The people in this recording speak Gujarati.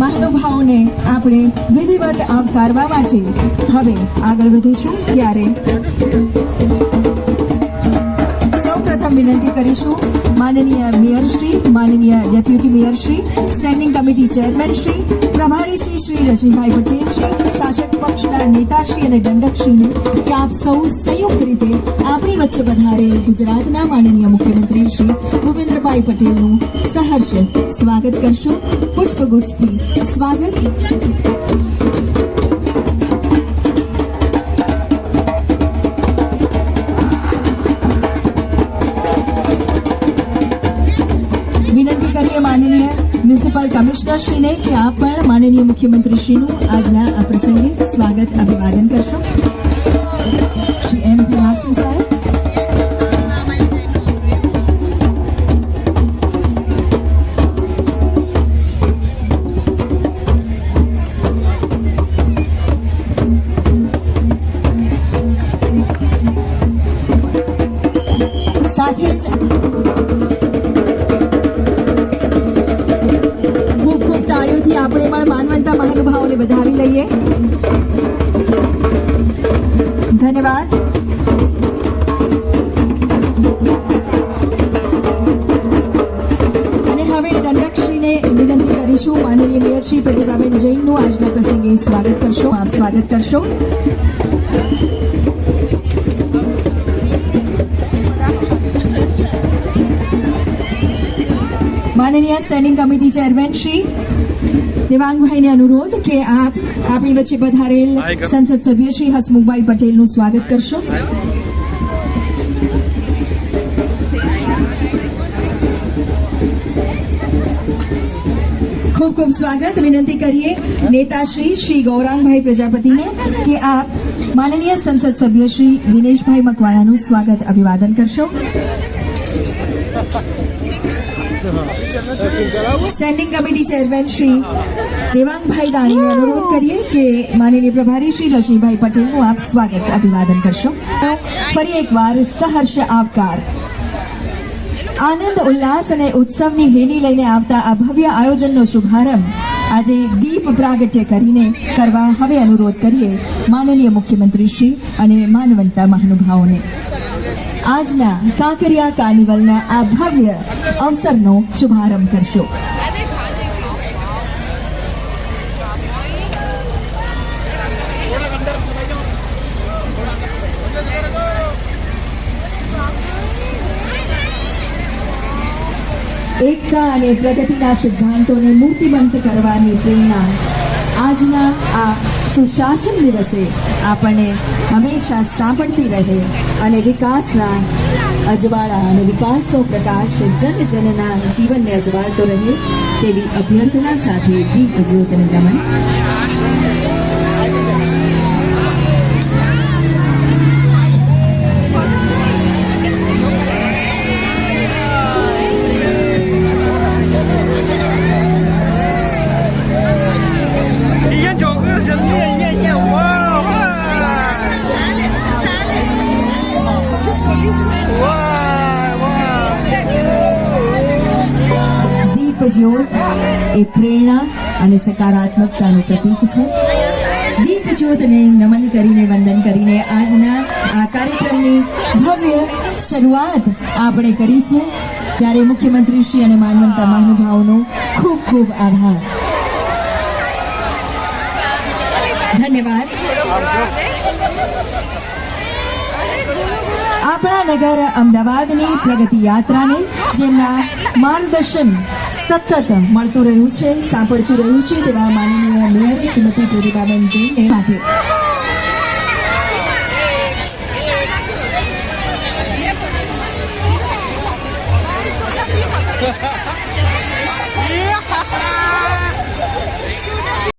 મહાનુભાવોને આપણે વિધિવત આવકારવા માટે હવે આગળ વધીશું ત્યારે સૌપ્રથમ વિનંતી કરીશું માનનીય મેયરશ્રી, માનનીય ડેપ્યુટી મેયરશ્રી, સ્ટેન્ડિંગ કમિટી ચેરમેનશ્રી, પ્રભારીશ્રી શ્રી રજનીભાઈ પટેલશ્રી, શાસક પક્ષના નેતાશ્રી અને દંડકશ્રીનું કે આપ સૌ સંયુક્ત રીતે આપણી વચ્ચે પધારેલ ગુજરાતના માનનીય મુખ્યમંત્રી શ્રી ભૂપેન્દ્રભાઈ પટેલનું સહર્ષ સ્વાગત કરશું. પુષ્પગુચ્છથી સ્વાગત. વિનંતી કરીએ માનનીય મ્યુનિસિપલ કમિશનરશ્રીને કે આપ પણ માનનીય મુખ્યમંત્રીશ્રીનું આજના આ પ્રસંગે સ્વાગત અભિવાદન કરશો. શ્રી એમ પી નારસિંહ સાહેબ. સાથે જ આપણે પણ માનવંતા મહાનુભાવોને વધાવી લઈએ. ધન્યવાદ. અને હવે દંડકશ્રીને વિનંતી કરીશું માનનીય મેયરશ્રી પ્રતિભાબેન જૈનનું આજના પ્રસંગે સ્વાગત કરશો. આપ સ્વાગત કરશો. માનનીય સ્ટેન્ડિંગ કમિટી ચેરમેન શ્રી દેવાંગભાઈને અનુરોધ કે આપ આપણી વચ્ચે પધારેલ સંસદ સભ્ય શ્રી હસમુખભાઈ પટેલનું સ્વાગત કરશો. ખૂબ ખૂબ સ્વાગત. વિનંતી કરીએ નેતાશ્રી શ્રી ગૌરાંગભાઈ પ્રજાપતિને કે આપ માનનીય સંસદ સભ્ય શ્રી દિનેશભાઈ મકવાણાનું સ્વાગત અભિવાદન કરશો. Standing committee chairman Shri Devangbhai દાણીને અનુરોધ કરીએ કે માનનીય પ્રભારી શ્રી રજનીભાઈ પટેલનું આપ સ્વાગત અભિવાદન કરશો. ફરી એકવાર સહર્ષ આવકાર. આનંદ ઉલ્લાસ અને ઉત્સવની હેલી લઈને આવતા આ ભવ્ય આયોજનનો શુભારંભ આજે દીપ પ્રાગટ્ય કરીને કરવા હવે અનુરોધ કરીએ માનનીય મુખ્યમંત્રી શ્રી અને માનવંતા મહાનુભાવોને. આજના કાંકરિયા કાર્નિવલના આ ભવ્ય અવસરનો શુભારંભ કરશો. એકતા અને પ્રગતિના સિદ્ધાંતોને મૂર્તિબંધ કરવાની પ્રેરણા આજના આ સુશાસન દિવસે આપણને હંમેશા સાંભળતી રહે અને વિકાસના અજવાળા અને વિકાસનો પ્રકાશ જન જનના જીવનને અજવાળતો રહે તેવી અભ્યર્થના સાથે દીપ જ્યોતને નમન. જ્યોત એ પ્રેરણા અને સકારાત્મકતાનું પ્રતીક છે. દીપ જ્યોતને નમન કરીને વંદન કરીને આજના આ કાર્યક્રમની ભવ્ય શરૂઆત આપણે કરી છે ત્યારે મુખ્યમંત્રી શ્રી અને માનવંતા મહાનુભાવોનો ખૂબ ખૂબ આભાર. ધન્યવાદ. આપણા નગર અમદાવાદની પ્રગતિ યાત્રાને જેમના માર્ગદર્શન સતત મળતું રહ્યું છે, સાંભળતું રહ્યું છે તેવા માનનીય મેયર શ્રીમતી પ્રતિભાબેન જૈનને માટે